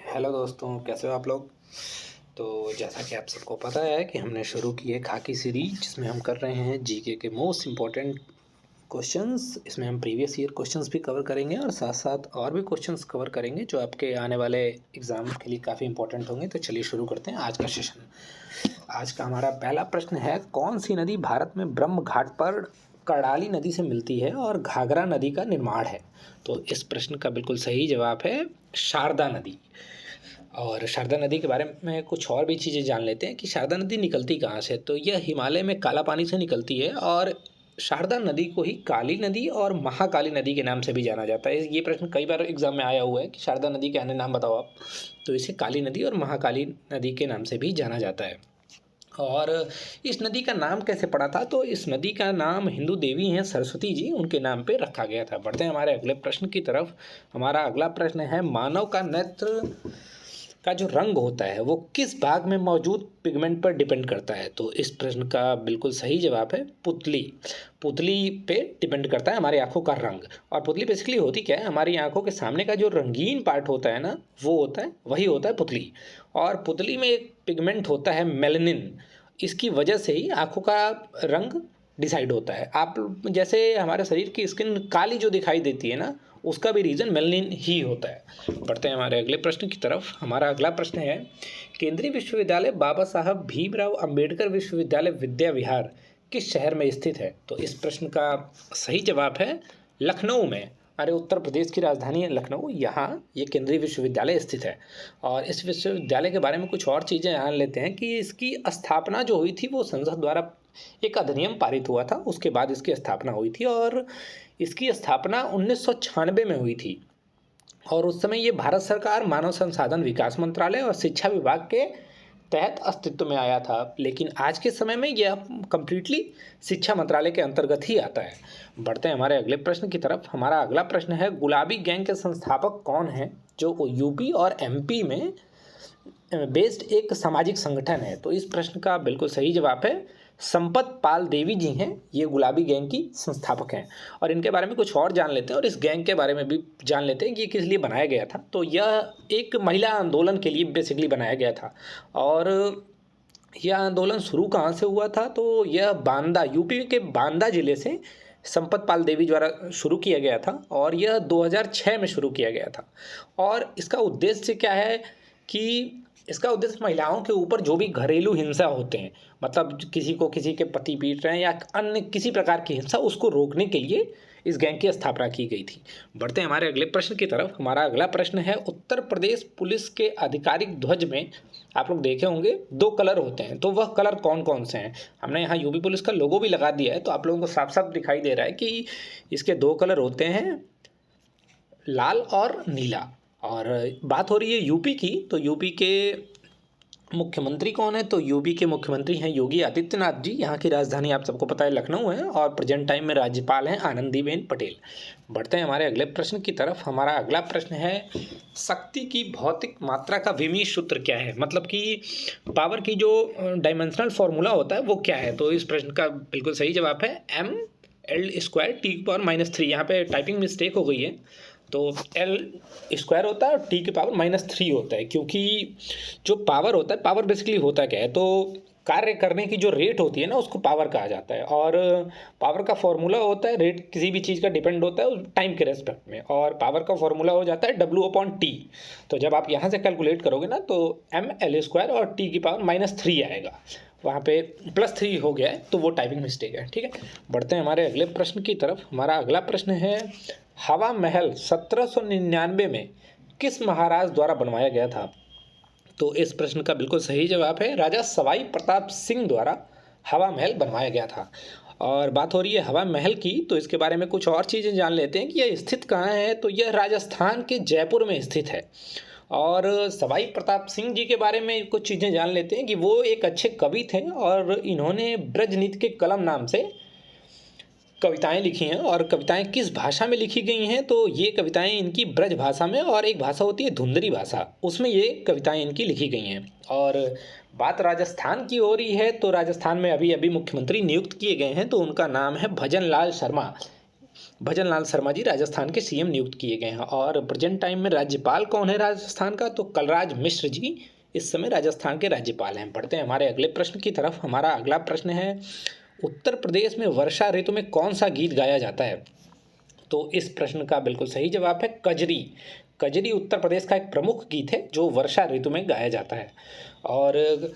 Hello दोस्तों, कैसे हो आप लोग। तो जैसा कि आप सबको पता है कि हमने शुरू की है खाकी सीरीज, जिसमें हम कर रहे हैं जीके के मोस्ट इम्पॉर्टेंट क्वेश्चंस। इसमें हम प्रीवियस ईयर क्वेश्चंस भी कवर करेंगे और साथ साथ और भी क्वेश्चंस कवर करेंगे जो आपके आने वाले एग्ज़ाम के लिए काफ़ी इंपॉर्टेंट होंगे। तो चलिए शुरू करते हैं आज का सेशन। आज का हमारा पहला प्रश्न है, कौन सी नदी भारत में ब्रह्म घाट पर कर्णाली नदी से मिलती है और घाघरा नदी का निर्माण है। तो इस प्रश्न का बिल्कुल सही जवाब है शारदा नदी। और शारदा नदी के बारे में कुछ और भी चीज़ें जान लेते हैं कि शारदा नदी निकलती कहाँ से। तो यह हिमालय में काला पानी से निकलती है और शारदा नदी को ही काली नदी और महाकाली नदी के नाम से भी जाना जाता है। ये प्रश्न कई बार एग्जाम में आया हुआ है कि शारदा नदी के अन्य नाम बताओ आप, तो इसे काली नदी और महाकाली नदी के नाम से भी जाना जाता है। और इस नदी का नाम कैसे पड़ा था, तो इस नदी का नाम हिंदू देवी हैं सरस्वती जी, उनके नाम पे रखा गया था। बढ़ते हैं हमारे अगले प्रश्न की तरफ। हमारा अगला प्रश्न है, मानव का नेत्र का जो रंग होता है वो किस भाग में मौजूद पिगमेंट पर डिपेंड करता है। तो इस प्रश्न का बिल्कुल सही जवाब है पुतली। पुतली पे डिपेंड करता है हमारी आंखों का रंग। और पुतली बेसिकली होती क्या है, हमारी आंखों के सामने का जो रंगीन पार्ट होता है ना, वो होता है, वही होता है पुतली। और पुतली में एक पिगमेंट होता है मेलानिन, इसकी वजह से ही आंखों का रंग डिसाइड होता है। आप जैसे हमारे शरीर की स्किन काली जो दिखाई देती है ना, उसका भी रीज़न मेलानिन ही होता है। बढ़ते हैं हमारे अगले प्रश्न की तरफ। हमारा अगला प्रश्न है, केंद्रीय विश्वविद्यालय बाबा साहब भीमराव अंबेडकर विश्वविद्यालय विद्या विहार किस शहर में स्थित है। तो इस प्रश्न का सही जवाब है लखनऊ में। हमारे उत्तर प्रदेश की राजधानी है लखनऊ, यहाँ ये केंद्रीय विश्वविद्यालय स्थित है। और इस विश्वविद्यालय के बारे में कुछ और चीज़ें जान लेते हैं कि इसकी स्थापना जो हुई थी वो संसद द्वारा एक अधिनियम पारित हुआ था, उसके बाद इसकी स्थापना हुई थी। और इसकी स्थापना 1996 में हुई थी। और उस समय ये भारत सरकार मानव संसाधन विकास मंत्रालय और शिक्षा विभाग के तहत अस्तित्व में आया था। लेकिन आज के समय में यह कंप्लीटली शिक्षा मंत्रालय के अंतर्गत ही आता है। बढ़ते हैं हमारे अगले प्रश्न की तरफ। हमारा अगला प्रश्न है, गुलाबी गैंग के संस्थापक कौन हैं जो यूपी और एमपी में बेस्ड एक सामाजिक संगठन है। तो इस प्रश्न का बिल्कुल सही जवाब है संपत पाल देवी जी हैं, ये गुलाबी गैंग की संस्थापक हैं। और इनके बारे में कुछ और जान लेते हैं और इस गैंग के बारे में भी जान लेते हैं कि ये किस लिए बनाया गया था। तो यह एक महिला आंदोलन के लिए बेसिकली बनाया गया था। और यह आंदोलन शुरू कहाँ से हुआ था, तो यह बांदा, यूपी के बांदा जिले से संपत पाल देवी द्वारा शुरू किया गया था और यह 2006 में शुरू किया गया था। और इसका उद्देश्य क्या है कि इसका उद्देश्य महिलाओं के ऊपर जो भी घरेलू हिंसा होते हैं, मतलब किसी को किसी के पति पीट रहे हैं या अन्य किसी प्रकार की हिंसा, उसको रोकने के लिए इस गैंग की स्थापना की गई थी। बढ़ते हैं हमारे अगले प्रश्न की तरफ। हमारा अगला प्रश्न है, उत्तर प्रदेश पुलिस के आधिकारिक ध्वज में आप लोग देखे होंगे 2 कलर होते हैं, तो वह कलर कौन कौन से हैं। हमने यहाँ यूपी पुलिस का लोगो भी लगा दिया है, तो आप लोगों को साफ साफ दिखाई दे रहा है कि इसके 2 कलर होते हैं, लाल और नीला। और बात हो रही है यूपी की, तो यूपी के मुख्यमंत्री कौन है, तो यूपी के मुख्यमंत्री हैं योगी आदित्यनाथ जी। यहाँ की राजधानी आप सबको पता है लखनऊ है और प्रेजेंट टाइम में राज्यपाल हैं आनंदीबेन पटेल। बढ़ते हैं हमारे अगले प्रश्न की तरफ। हमारा अगला प्रश्न है, शक्ति की भौतिक मात्रा का विमीय सूत्र क्या है, मतलब कि पावर की जो डायमेंशनल फॉर्मूला होता है वो क्या है। तो इस प्रश्न का बिल्कुल सही जवाब है ml² T⁻³ यहाँ पे टाइपिंग मिस्टेक हो गई है, तो L² होता है और T⁻³ होता है, क्योंकि जो पावर होता है, पावर बेसिकली होता क्या है, तो कार्य करने की जो रेट होती है ना, उसको पावर कहा जाता है। और पावर का फॉर्मूला होता है, रेट किसी भी चीज़ का डिपेंड होता है उस टाइम के रेस्पेक्ट में, और पावर का फॉर्मूला हो जाता है W/T। तो जब आप यहाँ से कैलकुलेट करोगे ना, तो ml² और T⁻³ आएगा, वहाँ पे +3 हो गया है, तो वो टाइपिंग मिस्टेक है। ठीक है, बढ़ते हैं हमारे अगले प्रश्न की तरफ। हमारा अगला प्रश्न है, हवा महल 1799 में किस महाराज द्वारा बनवाया गया था। तो इस प्रश्न का बिल्कुल सही जवाब है राजा सवाई प्रताप सिंह द्वारा हवा महल बनवाया गया था। और बात हो रही है हवा महल की, तो इसके बारे में कुछ और चीज़ें जान लेते हैं कि यह स्थित कहाँ है। तो यह राजस्थान के जयपुर में स्थित है। और सवाई प्रताप सिंह जी के बारे में कुछ चीज़ें जान लेते हैं कि वो एक अच्छे कवि थे और इन्होंने ब्रजनीति के कलम नाम से कविताएं लिखी हैं। और कविताएं किस भाषा में लिखी गई हैं, तो ये कविताएं इनकी ब्रज भाषा में, और एक भाषा होती है धुंधरी भाषा, उसमें ये कविताएं इनकी लिखी गई हैं। और बात राजस्थान की हो रही है, तो राजस्थान में अभी अभी मुख्यमंत्री नियुक्त किए गए हैं, तो उनका नाम है भजन लाल शर्मा। भजन लाल शर्मा जी राजस्थान के सीएम नियुक्त किए गए हैं। और प्रेजेंट टाइम में राज्यपाल कौन है राजस्थान का? तो कलराज मिश्र जी इस समय राजस्थान के राज्यपाल हैं। बढ़ते हैं हमारे अगले प्रश्न की तरफ। हमारा अगला प्रश्न है, उत्तर प्रदेश में वर्षा ऋतु में कौन सा गीत गाया जाता है? तो इस प्रश्न का बिल्कुल सही जवाब है कजरी। कजरी उत्तर प्रदेश का एक प्रमुख गीत है जो वर्षा ऋतु में गाया जाता है। और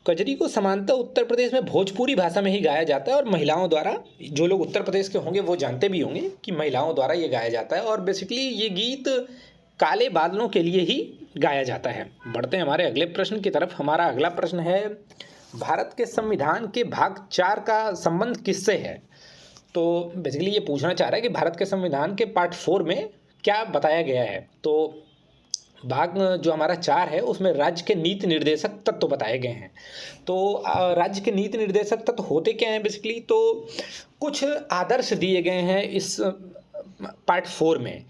कजरी को समानतः उत्तर प्रदेश में भोजपुरी भाषा में ही गाया जाता है और महिलाओं द्वारा, जो लोग उत्तर प्रदेश के होंगे वो जानते भी होंगे कि महिलाओं द्वारा ये गाया जाता है। और बेसिकली ये गीत काले बादलों के लिए ही गाया जाता है। बढ़ते हैं हमारे अगले प्रश्न की तरफ। हमारा अगला प्रश्न है, भारत के संविधान के भाग 4 का संबंध किससे है? तो बेसिकली ये पूछना चाह रहा है कि भारत के संविधान के पार्ट 4 में क्या बताया गया है। तो भाग जो हमारा 4 है उसमें राज्य के नीति निर्देशक तत्व बताए गए हैं। तो राज्य के नीति निर्देशक तत्व होते क्या हैं बेसिकली? तो कुछ आदर्श दिए गए हैं इस पार्ट 4 में,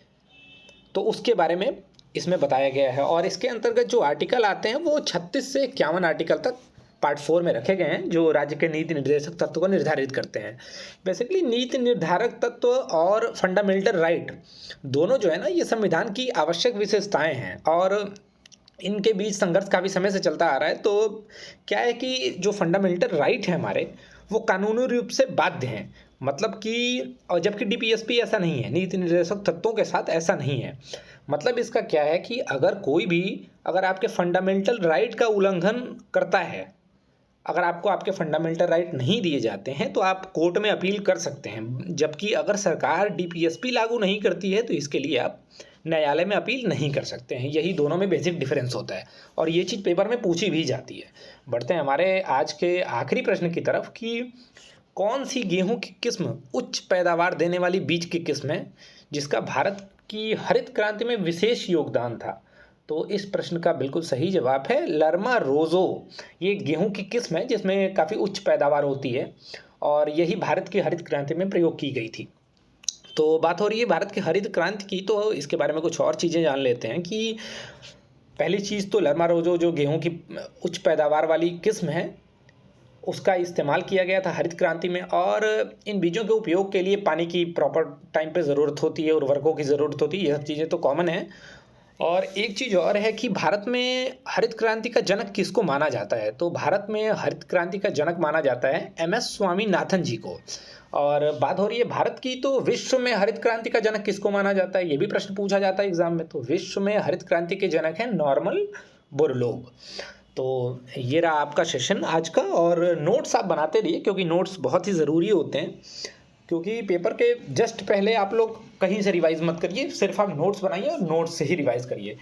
तो उसके बारे में इसमें बताया गया है। और इसके अंतर्गत जो आर्टिकल आते हैं वो 36 से 51 आर्टिकल तक पार्ट 4 में रखे गए हैं जो राज्य के नीति निर्देशक तत्व को निर्धारित करते हैं। बेसिकली नीति निर्धारक तत्व और फंडामेंटल राइट दोनों जो है ना, ये संविधान की आवश्यक विशेषताएं हैं और इनके बीच संघर्ष काफ़ी समय से चलता आ रहा है। तो क्या है कि जो फंडामेंटल राइट है हमारे, वो कानूनी रूप से बाध्य हैं। मतलब कि, और जबकि डीपीएसपी ऐसा नहीं है, नीति निर्देशक तत्वों के साथ ऐसा नहीं है। मतलब इसका क्या है कि अगर कोई भी, अगर आपके फंडामेंटल राइट का उल्लंघन करता है, अगर आपको आपके फंडामेंटल राइट नहीं दिए जाते हैं तो आप कोर्ट में अपील कर सकते हैं। जबकि अगर सरकार डीपीएसपी लागू नहीं करती है तो इसके लिए आप न्यायालय में अपील नहीं कर सकते हैं। यही दोनों में बेसिक डिफरेंस होता है और ये चीज़ पेपर में पूछी भी जाती है। बढ़ते हैं हमारे आज के आखिरी प्रश्न की तरफ कि कौन सी गेहूं की किस्म उच्च पैदावार देने वाली बीज की किस्म है जिसका भारत की हरित क्रांति में विशेष योगदान था? तो इस प्रश्न का बिल्कुल सही जवाब है लरमा रोज़ो। ये गेहूं की किस्म है जिसमें काफ़ी उच्च पैदावार होती है और यही भारत की हरित क्रांति में प्रयोग की गई थी। तो बात हो रही है भारत की हरित क्रांति की, तो इसके बारे में कुछ और चीज़ें जान लेते हैं कि पहली चीज़ तो लरमा रोज़ो जो गेहूं की उच्च पैदावार वाली किस्म है उसका इस्तेमाल किया गया था हरित क्रांति में। और इन बीजों के उपयोग के लिए पानी की प्रॉपर टाइम पे ज़रूरत होती है, उर्वरकों की ज़रूरत होती है, ये सब चीज़ें तो कॉमन है। और एक चीज़ और है कि भारत में हरित क्रांति का जनक किसको माना जाता है? तो भारत में हरित क्रांति का जनक माना जाता है एमएस स्वामीनाथन जी को। और बात हो रही है भारत की, तो विश्व में हरित क्रांति का जनक किसको माना जाता है? ये भी प्रश्न पूछा जाता है एग्जाम में। तो विश्व में हरित क्रांति के जनक हैं नॉर्मन बोरलॉग। तो ये रहा आपका सेशन आज का। और नोट्स आप बनाते रहिए क्योंकि नोट्स बहुत ही ज़रूरी होते हैं, क्योंकि पेपर के जस्ट पहले आप लोग कहीं से रिवाइज मत करिए, सिर्फ आप नोट्स बनाइए और नोट्स से ही रिवाइज करिए।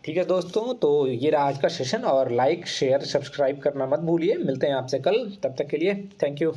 ठीक है दोस्तों, तो ये रहा आज का सेशन और लाइक शेयर सब्सक्राइब करना मत भूलिए। मिलते हैं आपसे कल, तब तक के लिए थैंक यू।